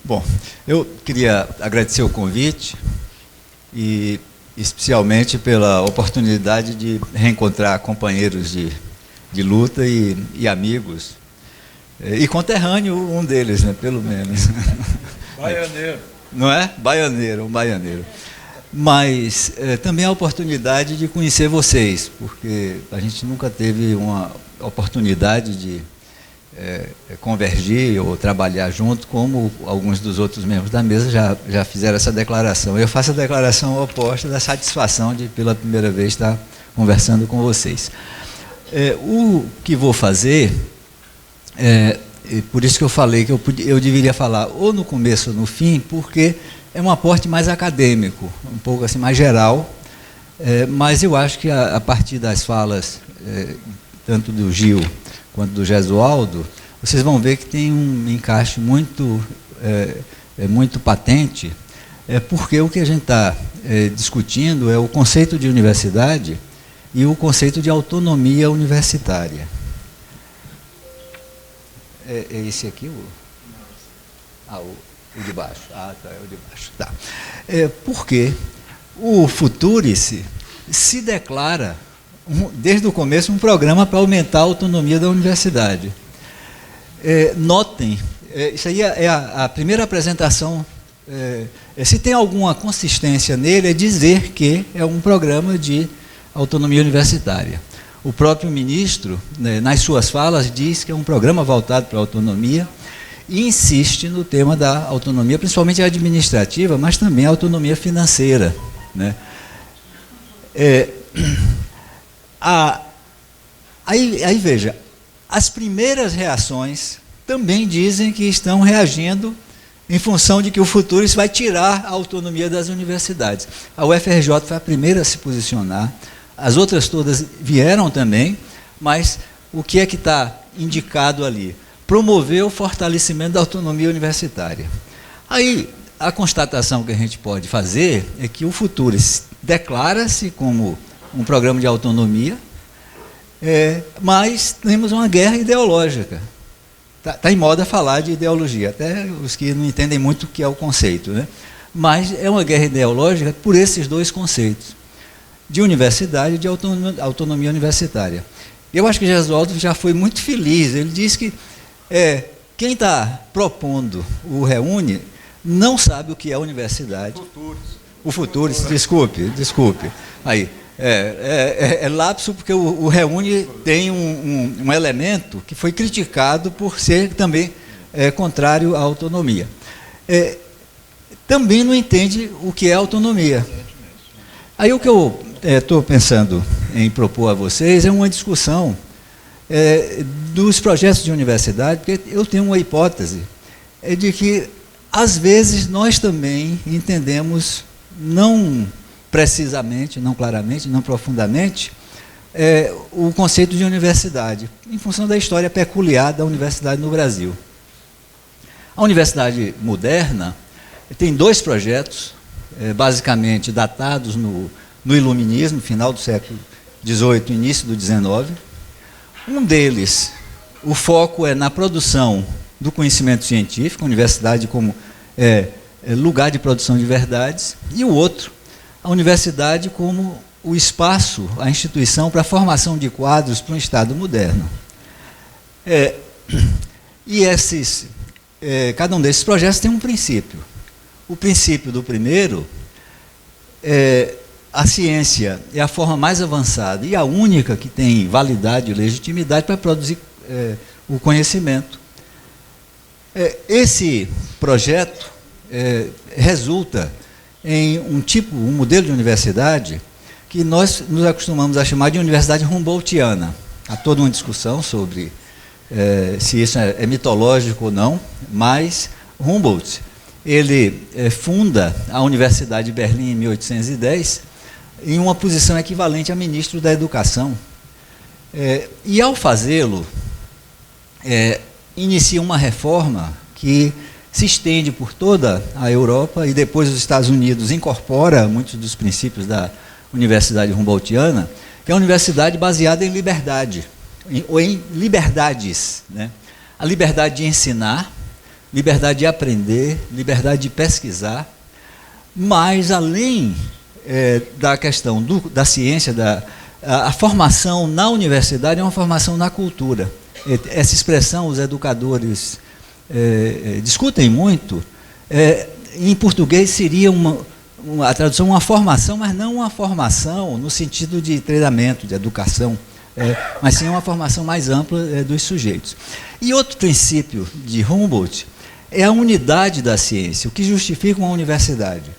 Bom, eu queria agradecer o convite e especialmente pela oportunidade de reencontrar companheiros de luta e amigos, e conterrâneo um deles, né, pelo menos. Baianeiro. Não é? Baianeiro, um baianeiro. Mas também a oportunidade de conhecer vocês, porque a gente nunca teve uma oportunidade de convergir ou trabalhar junto, como alguns dos outros membros da mesa já fizeram essa declaração. Eu faço a declaração oposta da satisfação de, pela primeira vez, estar conversando com vocês. O que vou fazer, por isso que eu falei que eu deveria falar ou no começo ou no fim, porque é um aporte mais acadêmico, um pouco assim mais geral, mas eu acho que a partir das falas, tanto do Gil quanto do Gesualdo, vocês vão ver que tem um encaixe muito patente, porque o que a gente está discutindo é o conceito de universidade e o conceito de autonomia universitária. É esse aqui o de baixo. Ah, tá, é o de baixo. Tá. Porque o Futurice se declara, desde o começo, um programa para aumentar a autonomia da universidade. Notem, isso aí é a primeira apresentação. Se tem alguma consistência nele, é dizer que é um programa de autonomia universitária. O próprio ministro, nas suas falas, diz que é um programa voltado para a autonomia e insiste no tema da autonomia, principalmente administrativa, mas também a autonomia financeira, né? Aí veja, as primeiras reações também dizem que estão reagindo em função de que o futuro vai tirar a autonomia das universidades. A UFRJ foi a primeira a se posicionar, as outras todas vieram também, mas o que é que está indicado ali? Promover o fortalecimento da autonomia universitária. Aí, a constatação que a gente pode fazer é que o futuro declara-se como um programa de autonomia, mas temos uma guerra ideológica. Está em moda falar de ideologia, até os que não entendem muito o que é o conceito, né? Mas é uma guerra ideológica por esses dois conceitos, de universidade e de autonomia universitária. Eu acho que Gesualdo já foi muito feliz, ele disse que quem está propondo o Reúne não sabe o que é universidade. O Futures, desculpe. Aí, lapso porque o Reúne tem um elemento que foi criticado por ser também contrário à autonomia. Também não entende o que é autonomia. Aí o que eu estou pensando em propor a vocês é uma discussão dos projetos de universidade, porque eu tenho uma hipótese de que, às vezes, nós também entendemos, não precisamente, não claramente, não profundamente, o conceito de universidade, em função da história peculiar da universidade no Brasil. A universidade moderna tem dois projetos, basicamente datados no Iluminismo, final do século XVIII, início do XIX. Um deles, o foco é na produção do conhecimento científico, a universidade como lugar de produção de verdades, e o outro, a universidade como o espaço, a instituição para a formação de quadros para um Estado moderno. E cada um desses projetos tem um princípio. O princípio do primeiro a ciência é a forma mais avançada e a única que tem validade e legitimidade para produzir o conhecimento. Esse projeto resulta em um modelo de universidade que nós nos acostumamos a chamar de universidade Humboldtiana. Há toda uma discussão sobre se isso é mitológico ou não, mas Humboldt, ele funda a Universidade de Berlim em 1810, em uma posição equivalente a ministro da Educação. E, ao fazê-lo, inicia uma reforma que se estende por toda a Europa e depois os Estados Unidos incorpora muitos dos princípios da Universidade Humboldtiana, que é uma universidade baseada em liberdade, ou em liberdades, né? A liberdade de ensinar, liberdade de aprender, liberdade de pesquisar, mas além da questão da ciência, a formação na universidade é uma formação na cultura. Essa expressão os educadores discutem muito. Em português seria a tradução uma formação, mas não uma formação no sentido de treinamento, de educação, mas sim uma formação mais ampla dos sujeitos. E outro princípio de Humboldt é a unidade da ciência. O que justifica uma universidade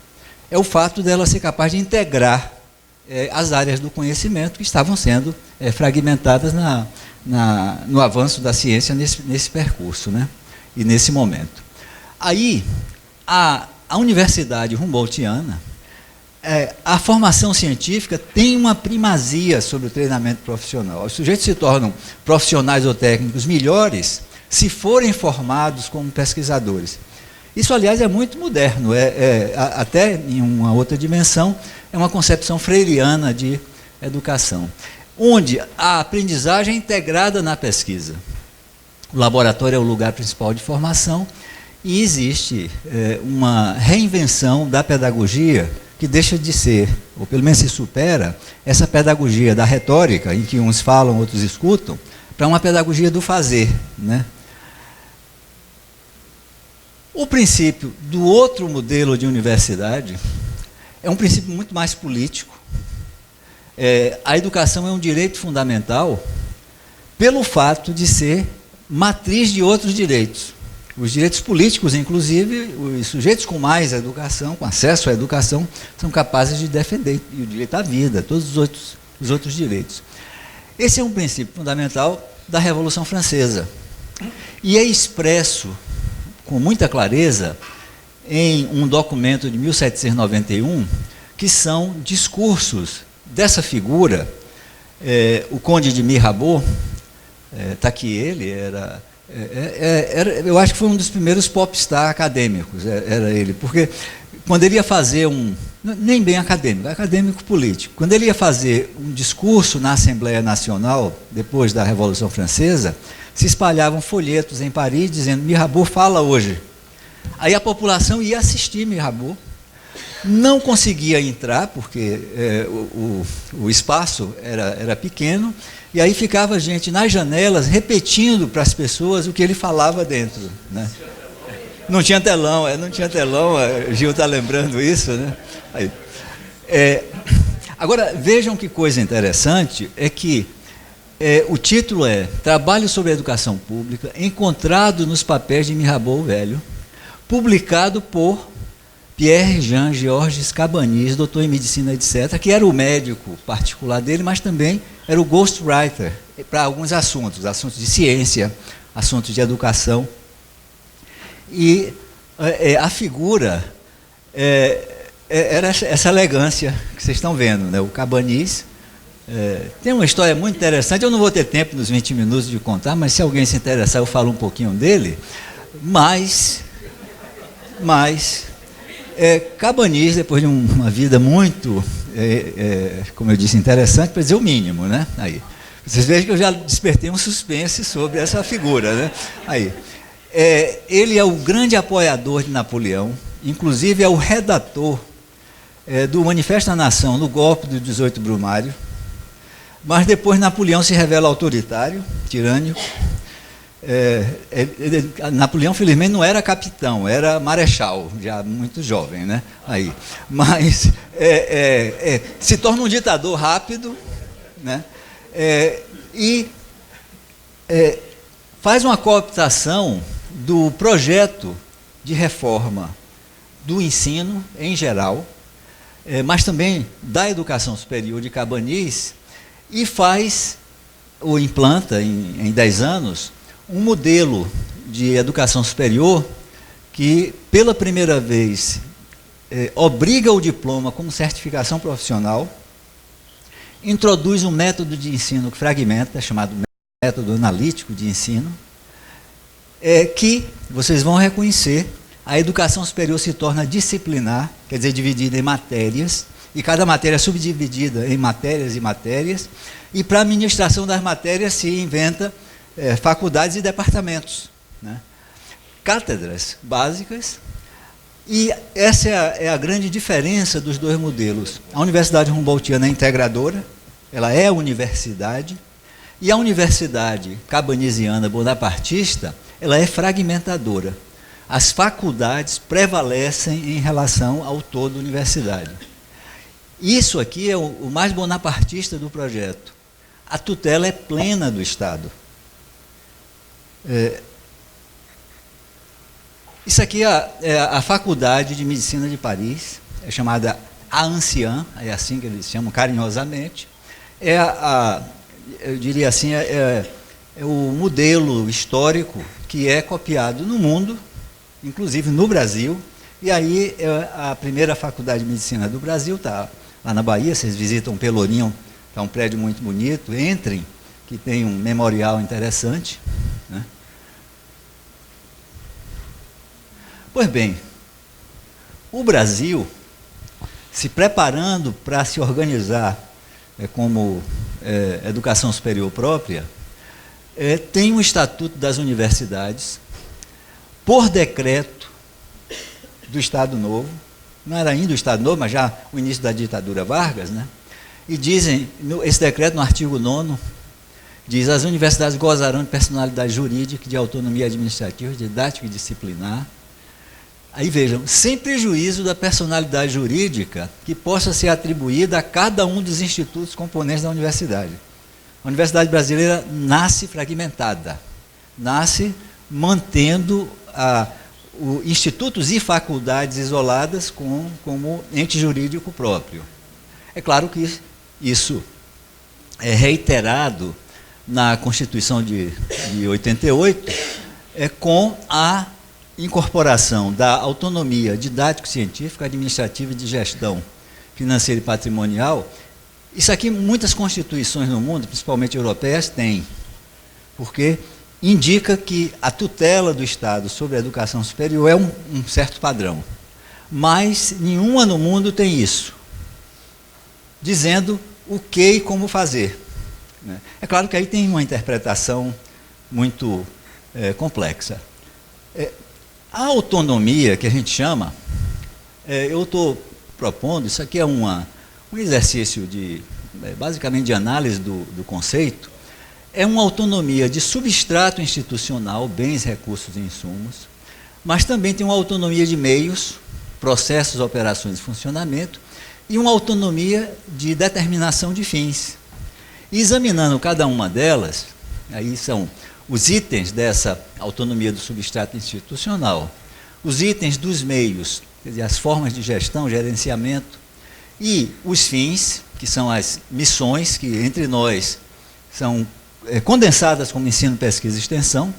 é o fato dela ser capaz de integrar as áreas do conhecimento que estavam sendo fragmentadas no avanço da ciência nesse percurso, né? E nesse momento. Aí, a universidade humboldtiana, a formação científica tem uma primazia sobre o treinamento profissional. Os sujeitos se tornam profissionais ou técnicos melhores se forem formados como pesquisadores. Isso, aliás, é muito moderno, até em uma outra dimensão, é uma concepção freiriana de educação, onde a aprendizagem é integrada na pesquisa. O laboratório é o lugar principal de formação e existe uma reinvenção da pedagogia que deixa de ser, ou pelo menos se supera, essa pedagogia da retórica, em que uns falam, outros escutam, para uma pedagogia do fazer, né? O princípio do outro modelo de universidade é um princípio muito mais político. A educação é um direito fundamental pelo fato de ser matriz de outros direitos. Os direitos políticos, inclusive, os sujeitos com mais educação, com acesso à educação, são capazes de defender o direito à vida, todos os outros direitos. Esse é um princípio fundamental da Revolução Francesa. E é expresso com muita clareza em um documento de 1791, que são discursos dessa figura, o Conde de Mirabeau, está aqui ele, eu acho que foi um dos primeiros popstar acadêmicos, era ele, porque quando ele ia fazer nem bem acadêmico político, quando ele ia fazer um discurso na Assembleia Nacional, depois da Revolução Francesa, se espalhavam folhetos em Paris dizendo: Mirabeau fala hoje. Aí a população ia assistir Mirabeau, não conseguia entrar, porque o espaço era pequeno, e aí ficava gente nas janelas repetindo para as pessoas o que ele falava dentro, né? Não tinha telão, Gil está lembrando isso, né? Aí. Agora, vejam que coisa interessante, é que o título é Trabalho sobre a Educação Pública, encontrado nos papéis de Mirabeau Velho, publicado por Pierre-Jean Georges Cabanis, doutor em medicina, etc., que era o médico particular dele, mas também era o ghostwriter para alguns assuntos de ciência, assuntos de educação. E a figura era essa elegância que vocês estão vendo, né? O Cabanis. Tem uma história muito interessante, eu não vou ter tempo nos 20 minutos de contar, mas se alguém se interessar eu falo um pouquinho dele. Mas Cabanis, depois de uma vida muito, como eu disse, interessante, para dizer o mínimo, né? Aí, vocês vejam que eu já despertei um suspense sobre essa figura, né? Aí, ele é o grande apoiador de Napoleão, inclusive é o redator do Manifesto da Nação no golpe do 18 Brumário, mas depois Napoleão se revela autoritário, tirânico. Napoleão, felizmente, não era capitão, era marechal, já muito jovem, né? Aí, mas se torna um ditador rápido, né? E faz uma cooptação do projeto de reforma do ensino em geral, mas também da educação superior de Cabanis, e faz, ou implanta em 10 anos, um modelo de educação superior que, pela primeira vez, obriga o diploma como certificação profissional, introduz um método de ensino que fragmenta, chamado método analítico de ensino, que, vocês vão reconhecer, a educação superior se torna disciplinar, quer dizer, dividida em matérias, e cada matéria é subdividida em matérias e matérias, e para a administração das matérias se inventa faculdades e departamentos, né? cátedras básicas, e essa é a grande diferença dos dois modelos. A Universidade Humboldtiana é integradora, ela é universidade, e a Universidade Cabanesiana Bonapartista, ela é fragmentadora. As faculdades prevalecem em relação ao todo universidade. Isso aqui é o mais bonapartista do projeto. A tutela é plena do Estado. Isso aqui é a Faculdade de Medicina de Paris, é chamada ANSIAN, é assim que eles chamam carinhosamente. Eu diria assim, é o modelo histórico que é copiado no mundo, inclusive no Brasil, e aí a primeira faculdade de medicina do Brasil está lá na Bahia, vocês visitam Pelourinho, está um prédio muito bonito, entrem, que tem um memorial interessante, né? Pois bem, o Brasil, se preparando para se organizar como educação superior própria, tem um Estatuto das Universidades, por decreto do Estado Novo, não era ainda o Estado Novo, mas já o início da ditadura Vargas, né? E dizem, esse decreto no artigo 9º, diz: as universidades gozarão de personalidade jurídica, de autonomia administrativa, didática e disciplinar. Aí vejam, sem prejuízo da personalidade jurídica que possa ser atribuída a cada um dos institutos componentes da universidade. A Universidade Brasileira nasce fragmentada, nasce mantendo institutos e faculdades isoladas como ente jurídico próprio. É claro que isso é reiterado na Constituição de 88, com a incorporação da autonomia didático-científica, administrativa e de gestão financeira e patrimonial. Isso aqui muitas constituições no mundo, principalmente europeias, têm, porque indica que a tutela do Estado sobre a educação superior é um certo padrão. Mas nenhuma no mundo tem isso, dizendo o que e como fazer. É claro que aí tem uma interpretação muito complexa. A autonomia, que a gente chama, eu estou propondo, isso aqui é um exercício basicamente de análise do conceito, é uma autonomia de substrato institucional, bens, recursos e insumos, mas também tem uma autonomia de meios, processos, operações e funcionamento, e uma autonomia de determinação de fins. E examinando cada uma delas, aí são os itens dessa autonomia do substrato institucional, os itens dos meios, quer dizer, as formas de gestão, gerenciamento, e os fins, que são as missões, que entre nós são condensadas como ensino, pesquisa e extensão.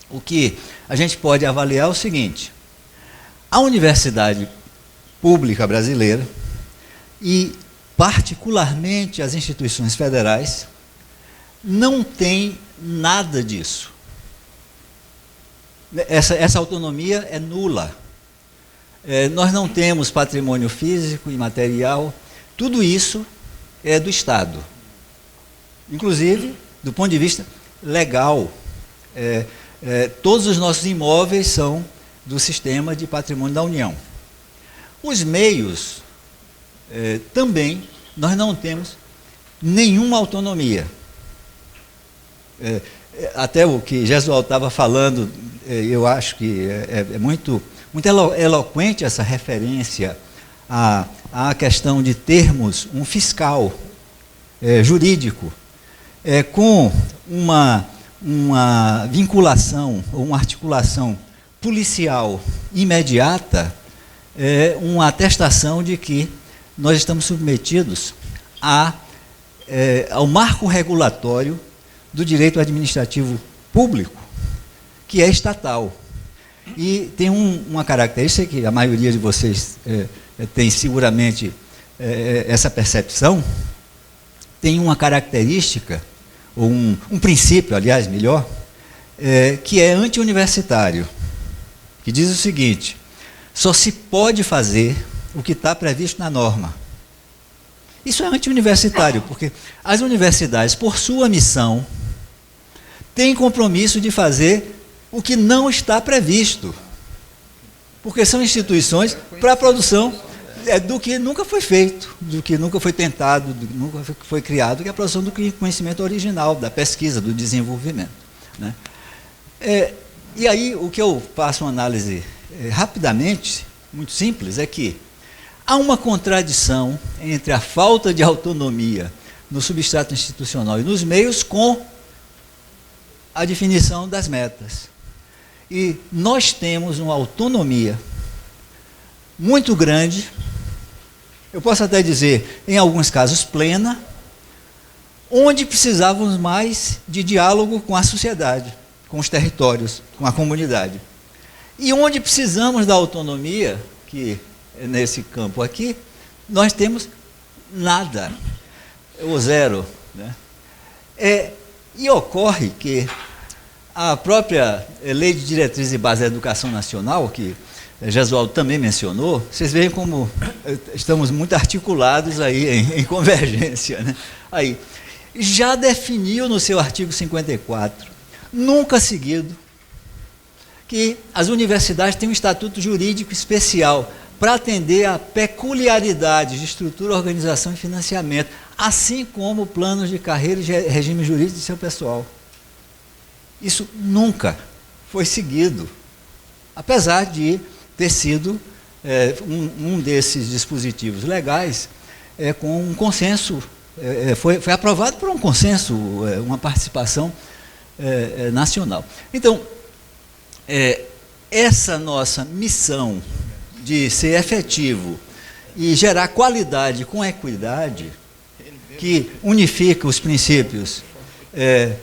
O que a gente pode avaliar é o seguinte: a universidade pública brasileira, e particularmente as instituições federais, não tem nada disso. Essa autonomia é nula. Nós não temos patrimônio físico e material, tudo isso é do Estado. Inclusive, do ponto de vista legal, todos os nossos imóveis são do sistema de patrimônio da União. Os meios, também, nós não temos nenhuma autonomia. Até o que Jesualdo estava falando, eu acho que é muito eloquente essa referência à questão de termos um fiscal jurídico com uma vinculação ou uma articulação policial imediata, uma atestação de que nós estamos submetidos ao marco regulatório do direito administrativo público, que é estatal. E tem uma característica que a maioria de vocês tem seguramente essa percepção, tem uma característica, ou um princípio, aliás, melhor, que é anti-universitário, que diz o seguinte: só se pode fazer o que está previsto na norma. Isso é anti-universitário, porque as universidades, por sua missão, têm compromisso de fazer o que não está previsto, porque são instituições para a produção do que nunca foi feito, do que nunca foi tentado, do que nunca foi criado, que é a produção do conhecimento original, da pesquisa, do desenvolvimento, né? E aí, o que eu faço uma análise rapidamente, muito simples, é que há uma contradição entre a falta de autonomia no substrato institucional e nos meios com a definição das metas. E nós temos uma autonomia muito grande, eu posso até dizer, em alguns casos plena, onde precisávamos mais de diálogo com a sociedade, com os territórios, com a comunidade. E onde precisamos da autonomia, que é nesse campo aqui, nós temos nada, ou zero, né? E ocorre que a própria Lei de Diretrizes e Bases da Educação Nacional, que Gesualdo também mencionou, vocês veem como estamos muito articulados aí em convergência, né? Aí, já definiu no seu artigo 54, nunca seguido, que as universidades têm um estatuto jurídico especial para atender a peculiaridades de estrutura, organização e financiamento, assim como planos de carreira e regime jurídico de seu pessoal. Isso nunca foi seguido, apesar de ter sido um desses dispositivos legais com um consenso, foi aprovado por um consenso, uma participação nacional. Então, essa nossa missão de ser efetivo e gerar qualidade com equidade, que unifica os princípios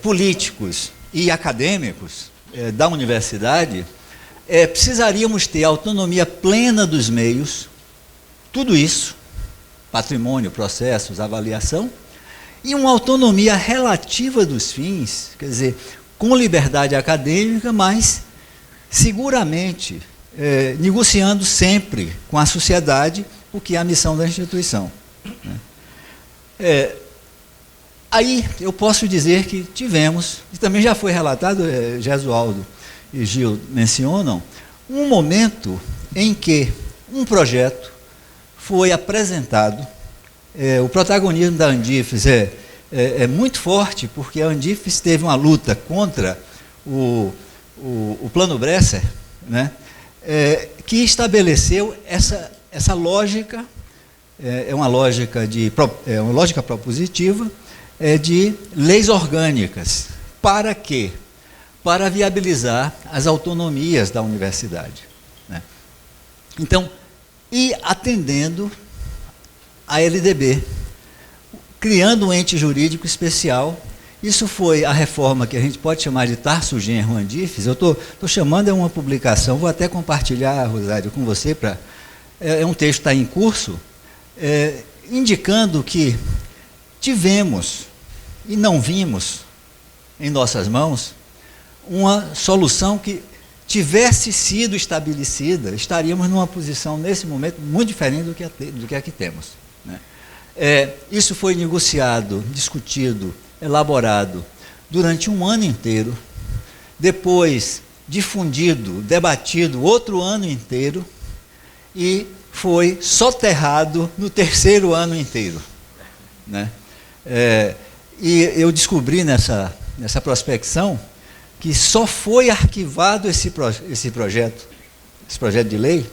políticos e acadêmicos da universidade, precisaríamos ter autonomia plena dos meios, tudo isso, patrimônio, processos, avaliação, e uma autonomia relativa dos fins, quer dizer, com liberdade acadêmica, mas seguramente negociando sempre com a sociedade o que é a missão da instituição, né? Aí eu posso dizer que tivemos, e também já foi relatado, Gesualdo e Gil mencionam, um momento em que um projeto foi apresentado, o protagonismo da Andifes é muito forte, porque a Andifes teve uma luta contra o Plano Bresser, né, que estabeleceu essa lógica, uma lógica propositiva, de leis orgânicas. Para quê? Para viabilizar as autonomias da universidade, né? Então, e atendendo a LDB, criando um ente jurídico especial. Isso foi a reforma que a gente pode chamar de Tarso Genro Andifes. Eu estou chamando, uma publicação, vou até compartilhar, Rosário, com você, um texto que está em curso, indicando que tivemos e não vimos em nossas mãos uma solução que tivesse sido estabelecida, estaríamos numa posição, nesse momento, muito diferente do que aqui temos, né? Isso foi negociado, discutido, elaborado durante um ano inteiro, depois difundido, debatido outro ano inteiro, e foi soterrado no terceiro ano inteiro, né? E eu descobri nessa prospecção que só foi arquivado esse projeto de lei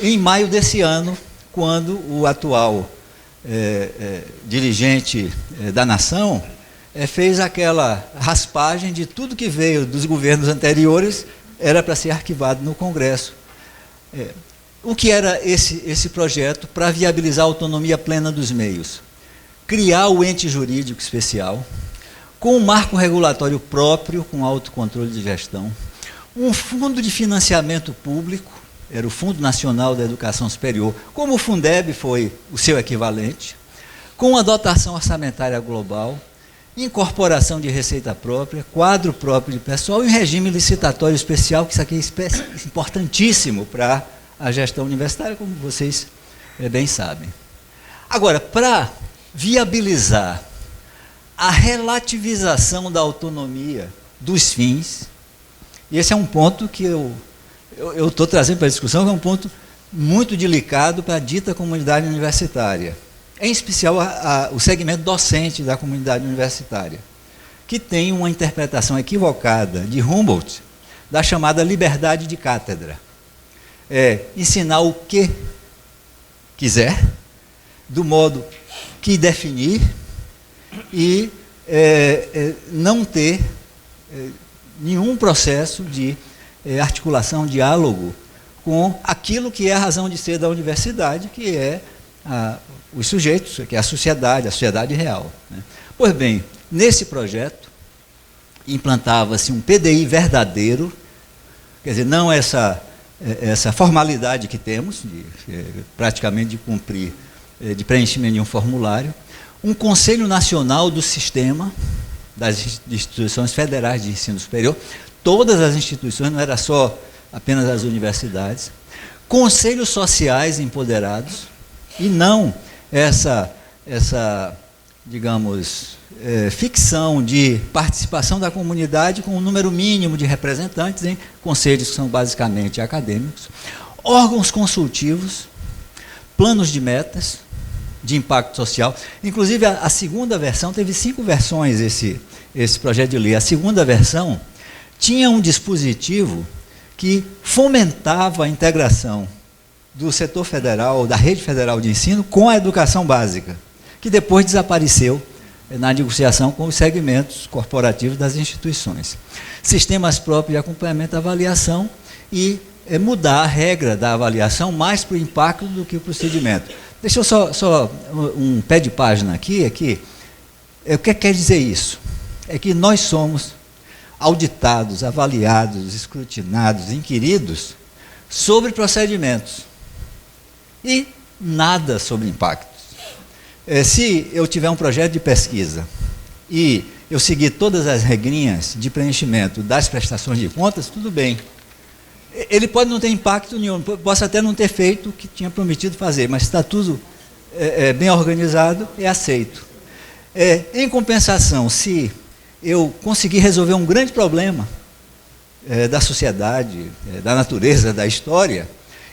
em maio desse ano, quando o atual dirigente da nação fez aquela raspagem de tudo que veio dos governos anteriores, era para ser arquivado no Congresso. O que era esse projeto para viabilizar a autonomia plena dos meios? Criar o ente jurídico especial, com um marco regulatório próprio, com autocontrole de gestão, um fundo de financiamento público, era o Fundo Nacional da Educação Superior, como o Fundeb foi o seu equivalente, com a dotação orçamentária global, incorporação de receita própria, quadro próprio de pessoal e um regime licitatório especial, que isso aqui é importantíssimo para a gestão universitária, como vocês bem sabem. Agora, para viabilizar a relativização da autonomia dos fins E esse é um ponto que eu estou trazendo para a discussão, que é um ponto muito delicado para a dita comunidade universitária, em especial o segmento docente da comunidade universitária, que tem uma interpretação equivocada de Humboldt da chamada liberdade de cátedra. Ensinar o que quiser, do modo que definir, e não ter nenhum processo de articulação, diálogo com aquilo que é a razão de ser da universidade, que é os sujeitos, que é a sociedade real, né? Pois bem, nesse projeto implantava-se um PDI verdadeiro, quer dizer, não essa formalidade que temos, praticamente de cumprir, de preenchimento de um formulário, um Conselho Nacional do Sistema das Instituições Federais de Ensino Superior, todas as instituições, não era só apenas as universidades, conselhos sociais empoderados, e não essa digamos, ficção de participação da comunidade com um número mínimo de representantes em conselhos que são basicamente acadêmicos, órgãos consultivos, planos de metas, de impacto social. Inclusive, a segunda versão, teve 5 versões esse projeto de lei. A segunda versão tinha um dispositivo que fomentava a integração do setor federal, da rede federal de ensino, com a educação básica, que depois desapareceu na negociação com os segmentos corporativos das instituições. Sistemas próprios de acompanhamento e avaliação e mudar a regra da avaliação mais para o impacto do que o procedimento. Deixa eu só um pé de página aqui. O que quer dizer isso? É que nós somos auditados, avaliados, escrutinados, inquiridos sobre procedimentos e nada sobre impactos. Se eu tiver um projeto de pesquisa e eu seguir todas as regrinhas de preenchimento das prestações de contas, tudo bem. Ele pode não ter impacto nenhum, possa até não ter feito o que tinha prometido fazer, mas está tudo bem organizado, é aceito. Em compensação, se eu conseguir resolver um grande problema da sociedade, da natureza, da história,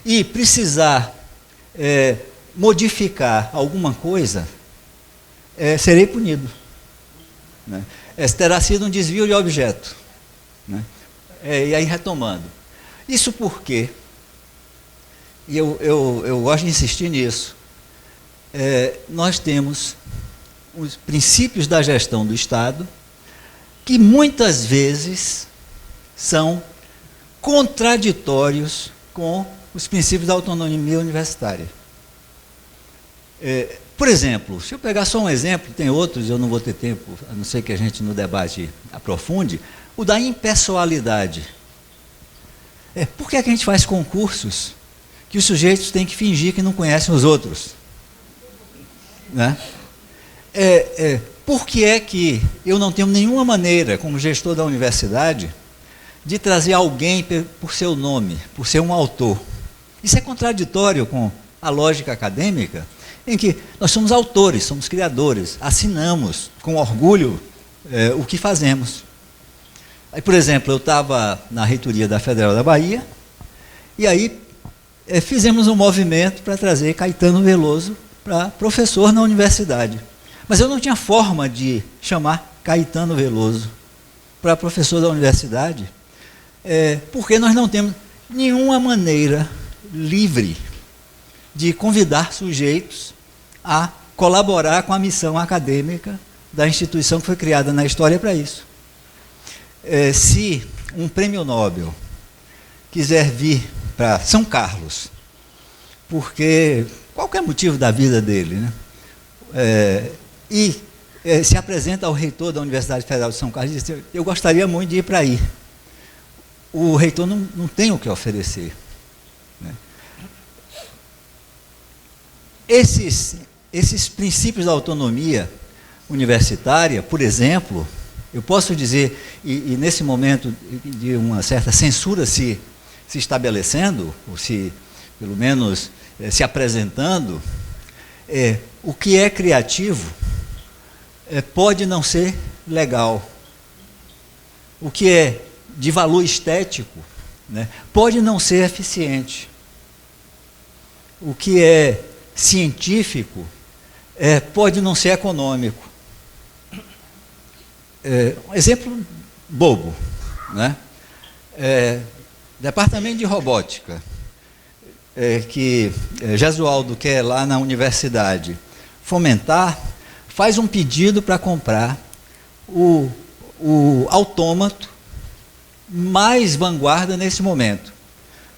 e precisar modificar alguma coisa, serei punido, né? Terá sido um desvio de objeto, né? E aí, retomando. Isso porque, e eu gosto de insistir nisso, nós temos os princípios da gestão do Estado que muitas vezes são contraditórios com os princípios da autonomia universitária. Por exemplo, se eu pegar só um exemplo, tem outros, eu não vou ter tempo, a não ser que a gente no debate aprofunde, o da impessoalidade. Por que a gente faz concursos que os sujeitos têm que fingir que não conhecem os outros? Né? Por que é que eu não tenho nenhuma maneira, como gestor da universidade, de trazer alguém por seu nome, por ser um autor? Isso é contraditório com a lógica acadêmica, em que nós somos autores, somos criadores, assinamos com orgulho o que fazemos. Aí, por exemplo, eu estava na reitoria da Federal da Bahia, e aí fizemos um movimento para trazer Caetano Veloso para professor na universidade. Mas eu não tinha forma de chamar Caetano Veloso para professor da universidade, porque nós não temos nenhuma maneira livre de convidar sujeitos a colaborar com a missão acadêmica da instituição que foi criada na história para isso. Se um prêmio Nobel quiser vir para São Carlos, porque qualquer motivo da vida dele, né? Se apresenta ao reitor da Universidade Federal de São Carlos e diz: eu gostaria muito de ir para aí. O reitor não tem o que oferecer, né? Esses princípios da autonomia universitária, por exemplo, eu posso dizer, e nesse momento de uma certa censura se estabelecendo, ou se, pelo menos, se apresentando, o que é criativo pode não ser legal. O que é de valor estético, né, pode não ser eficiente. O que é científico pode não ser econômico. Um exemplo bobo, né? Departamento de robótica, que Gesualdo quer lá na universidade fomentar, faz um pedido para comprar o autômato mais vanguarda nesse momento.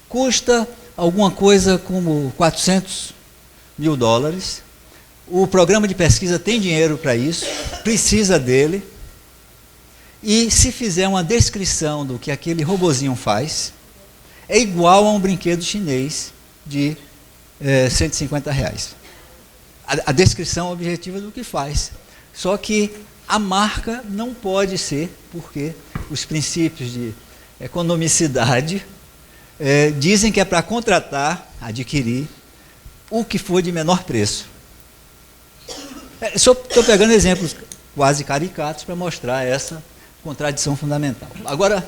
Custa alguma coisa como $400 mil. O programa de pesquisa tem dinheiro para isso, precisa dele, e se fizer uma descrição do que aquele robozinho faz, é igual a um brinquedo chinês de R$150. A descrição objetiva do que faz. Só que a marca não pode ser, porque os princípios de economicidade dizem que é para contratar, adquirir, o que for de menor preço. Estou pegando exemplos quase caricatos para mostrar essa contradição fundamental. Agora,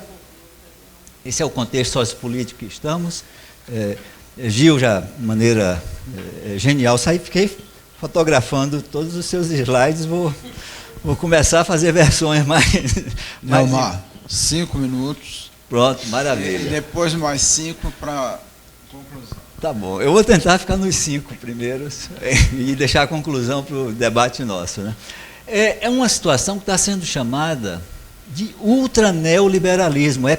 esse é o contexto sociopolítico que estamos. Gil, já de maneira genial, fiquei fotografando todos os seus slides, vou começar a fazer versões mais... Elmar, 5 minutos. Pronto, maravilha. E depois mais 5 para conclusão. Tá bom, eu vou tentar ficar nos 5 primeiros e deixar a conclusão para o debate nosso, né? É uma situação que está sendo chamada de ultraneoliberalismo. É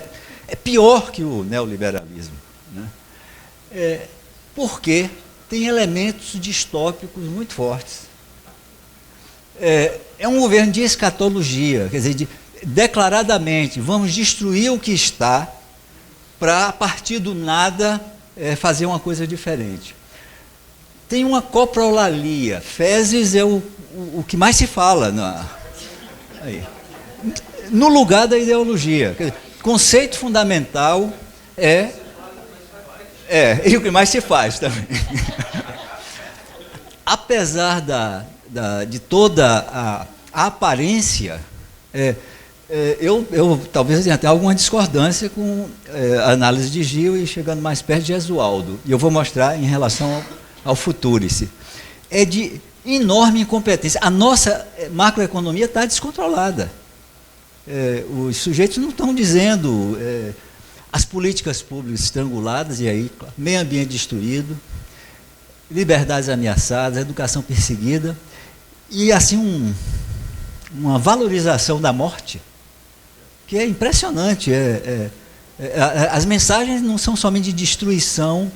pior que o neoliberalismo, né? Porque tem elementos distópicos muito fortes. É um governo de escatologia, quer dizer, declaradamente, vamos destruir o que está para, a partir do nada, fazer uma coisa diferente. Tem uma coprolalia, fezes é o que mais se fala no lugar da ideologia. Quer dizer, conceito fundamental e o que mais se faz também. Apesar de toda a aparência, eu talvez tenha até alguma discordância com a análise de Gil e chegando mais perto de Gesualdo. E eu vou mostrar em relação ao Futurice. É de enorme incompetência. A nossa macroeconomia está descontrolada. Os sujeitos não estão dizendo as políticas públicas estranguladas, e aí, meio ambiente destruído, liberdades ameaçadas, educação perseguida, e assim uma valorização da morte que é impressionante. As mensagens não são somente de destruição,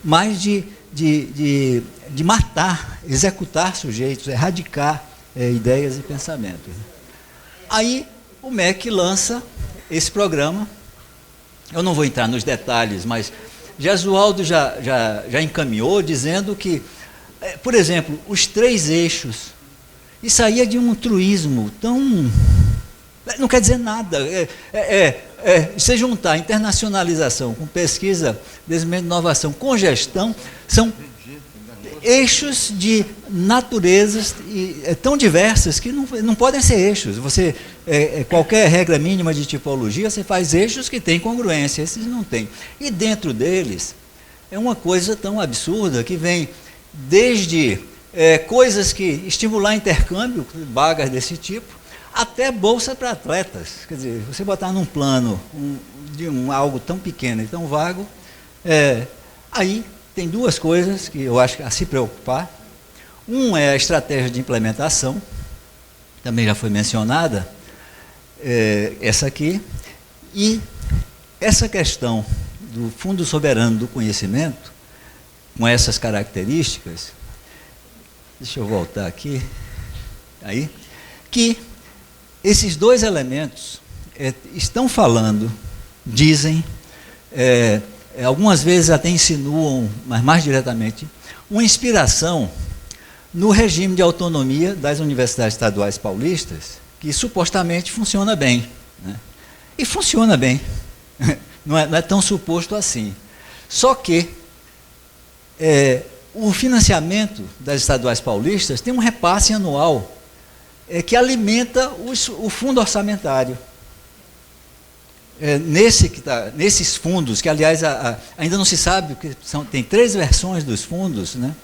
mas de matar, executar sujeitos, erradicar ideias e pensamentos. Aí o MEC lança esse programa. Eu não vou entrar nos detalhes, mas Gesualdo já encaminhou, dizendo que, por exemplo, os 3 eixos, isso aí é de um truísmo tão... não quer dizer nada. Se juntar internacionalização com pesquisa, desenvolvimento e inovação, com gestão, são eixos de naturezas tão diversas que não podem ser eixos. Qualquer regra mínima de tipologia, você faz eixos que têm congruência, esses não têm. E dentro deles, é uma coisa tão absurda que vem desde coisas que estimular intercâmbio, vagas desse tipo, até bolsa para atletas. Quer dizer, você botar num plano de algo tão pequeno e tão vago, aí tem 2 coisas que eu acho que a se preocupar. Um é a estratégia de implementação, também já foi mencionada, essa aqui, e essa questão do Fundo Soberano do Conhecimento, com essas características, deixa eu voltar aqui, aí, que esses 2 elementos estão falando, dizem, algumas vezes até insinuam, mas mais diretamente, uma inspiração no regime de autonomia das universidades estaduais paulistas, que supostamente funciona bem, né? E funciona bem, não é tão suposto assim. Só que o financiamento das estaduais paulistas tem um repasse anual que alimenta o fundo orçamentário. nesses fundos, que aliás ainda não se sabe, porque tem 3 versões dos fundos, né?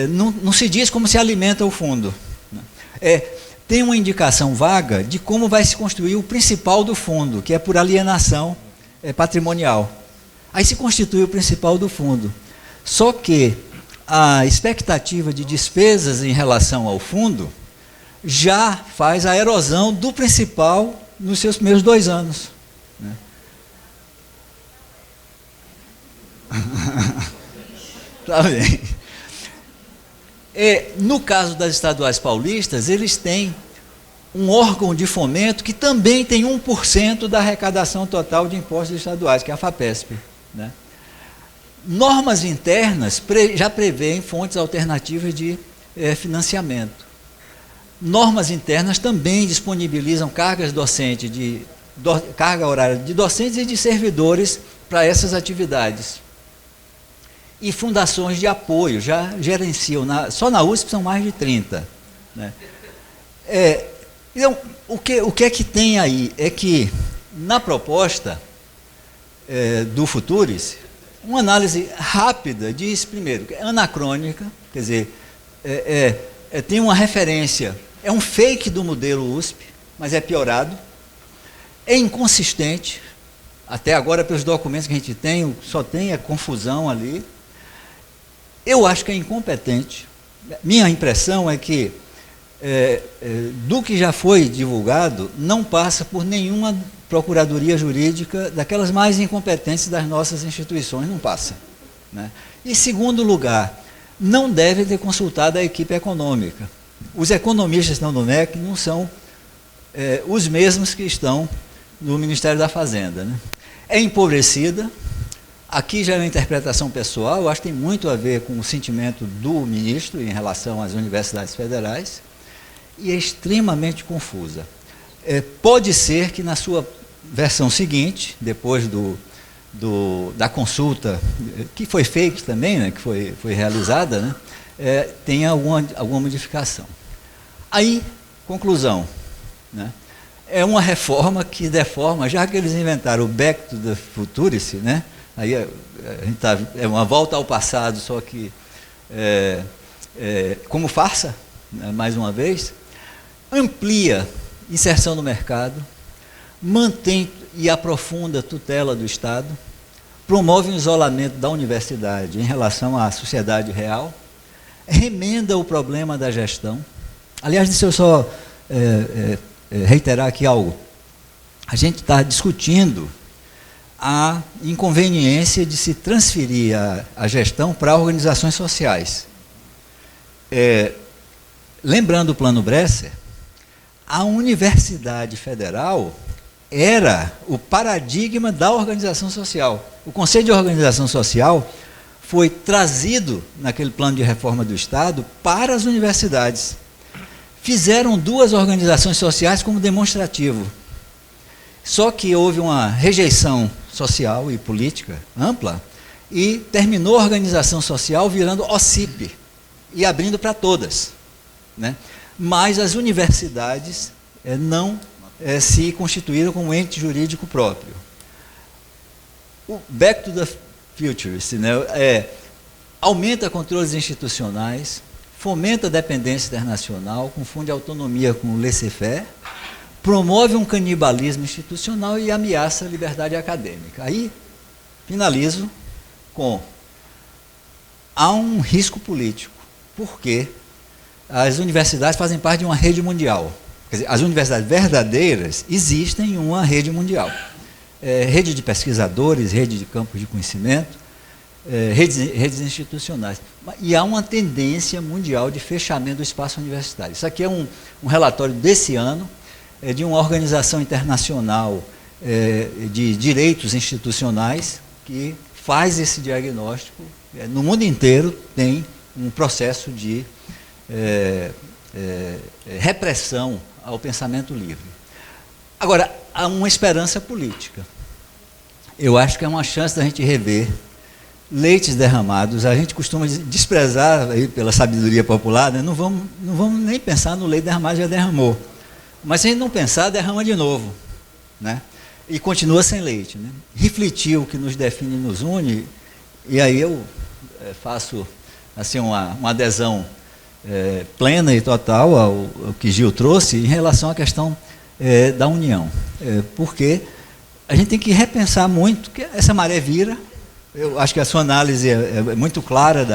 Não se diz como se alimenta o fundo. Né? Tem uma indicação vaga de como vai se construir o principal do fundo, que é por alienação patrimonial. Aí se constitui o principal do fundo. Só que a expectativa de despesas em relação ao fundo já faz a erosão do principal nos seus primeiros 2 anos. Né? Tá bem. No caso das estaduais paulistas, eles têm um órgão de fomento que também tem 1% da arrecadação total de impostos estaduais, que é a FAPESP. Né? Normas internas já prevêem fontes alternativas de financiamento. Normas internas também disponibilizam cargas docentes, carga horária de docentes e de servidores para essas atividades. E fundações de apoio já gerenciam, só na USP são mais de 30. Né? Então, o que é que tem aí? É que, na proposta do Futuris, uma análise rápida diz, primeiro, que é anacrônica, quer dizer, tem uma referência, é um fake do modelo USP, mas é piorado, é inconsistente, até agora, pelos documentos que a gente tem, só tem a confusão ali. Eu acho que é incompetente. Minha impressão é que, do que já foi divulgado, não passa por nenhuma procuradoria jurídica, daquelas mais incompetentes das nossas instituições, não passa. Né? E, segundo lugar, não deve ter consultado a equipe econômica. Os economistas que estão no MEC não são os mesmos que estão no Ministério da Fazenda. Né? É empobrecida. Aqui já é uma interpretação pessoal, eu acho que tem muito a ver com o sentimento do ministro em relação às universidades federais, e é extremamente confusa. Pode ser que na sua versão seguinte, depois da consulta, que foi feita também, né, que foi realizada, né, tenha alguma modificação. Aí, conclusão, né, é uma reforma que deforma, já que eles inventaram o Back to the Futurist, né, aí é uma volta ao passado, só que como farsa, né, mais uma vez, amplia inserção no mercado, mantém e aprofunda a tutela do Estado, promove o isolamento da universidade em relação à sociedade real, remenda o problema da gestão. Aliás, deixa eu só reiterar aqui algo. A gente está discutindo a inconveniência de se transferir a gestão para organizações sociais. Lembrando o Plano Bresser, a Universidade Federal era o paradigma da organização social. O Conselho de Organização Social foi trazido naquele plano de reforma do Estado para as universidades. Fizeram 2 organizações sociais como demonstrativo. Só que houve uma rejeição social e política ampla e terminou a organização social virando OCIP e abrindo para todas. Né? Mas as universidades não se constituíram como ente jurídico próprio. O Back to the Futurist, né, aumenta controles institucionais, fomenta a dependência internacional, confunde autonomia com laissez-faire, promove um canibalismo institucional e ameaça a liberdade acadêmica. Aí, finalizo com: há um risco político, porque as universidades fazem parte de uma rede mundial. Quer dizer, as universidades verdadeiras existem em uma rede mundial. Rede de pesquisadores, rede de campos de conhecimento, redes institucionais. E há uma tendência mundial de fechamento do espaço universitário. Isso aqui é um relatório desse ano, de uma organização internacional de direitos institucionais que faz esse diagnóstico. No mundo inteiro tem um processo de repressão ao pensamento livre. Agora, há uma esperança política. Eu acho que é uma chance da gente rever leites derramados. A gente costuma desprezar aí, pela sabedoria popular, né? Não vamos nem pensar no leite derramado, já derramou. Mas se a gente não pensar, derrama de novo. Né? e continua sem leite, né? Refletir o que nos define e nos une, e aí eu faço assim, uma adesão plena e total ao que Gil trouxe em relação à questão da união. Porque a gente tem que repensar muito, que essa maré vira. Eu acho que a sua análise é muito clara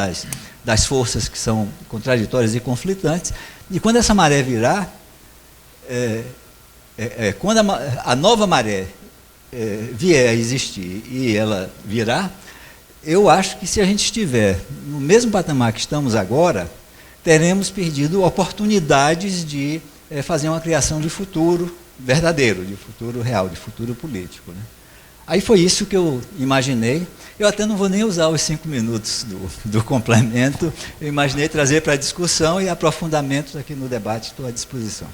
das forças que são contraditórias e conflitantes, e quando essa maré virar, quando a nova maré vier a existir e ela virar, eu acho que se a gente estiver no mesmo patamar que estamos agora, teremos perdido oportunidades de fazer uma criação de futuro verdadeiro, de futuro real, de futuro político, né? Aí foi isso que eu imaginei. Eu até não vou nem usar os 5 minutos do complemento, eu imaginei trazer para a discussão e aprofundamentos aqui no debate, estou à disposição.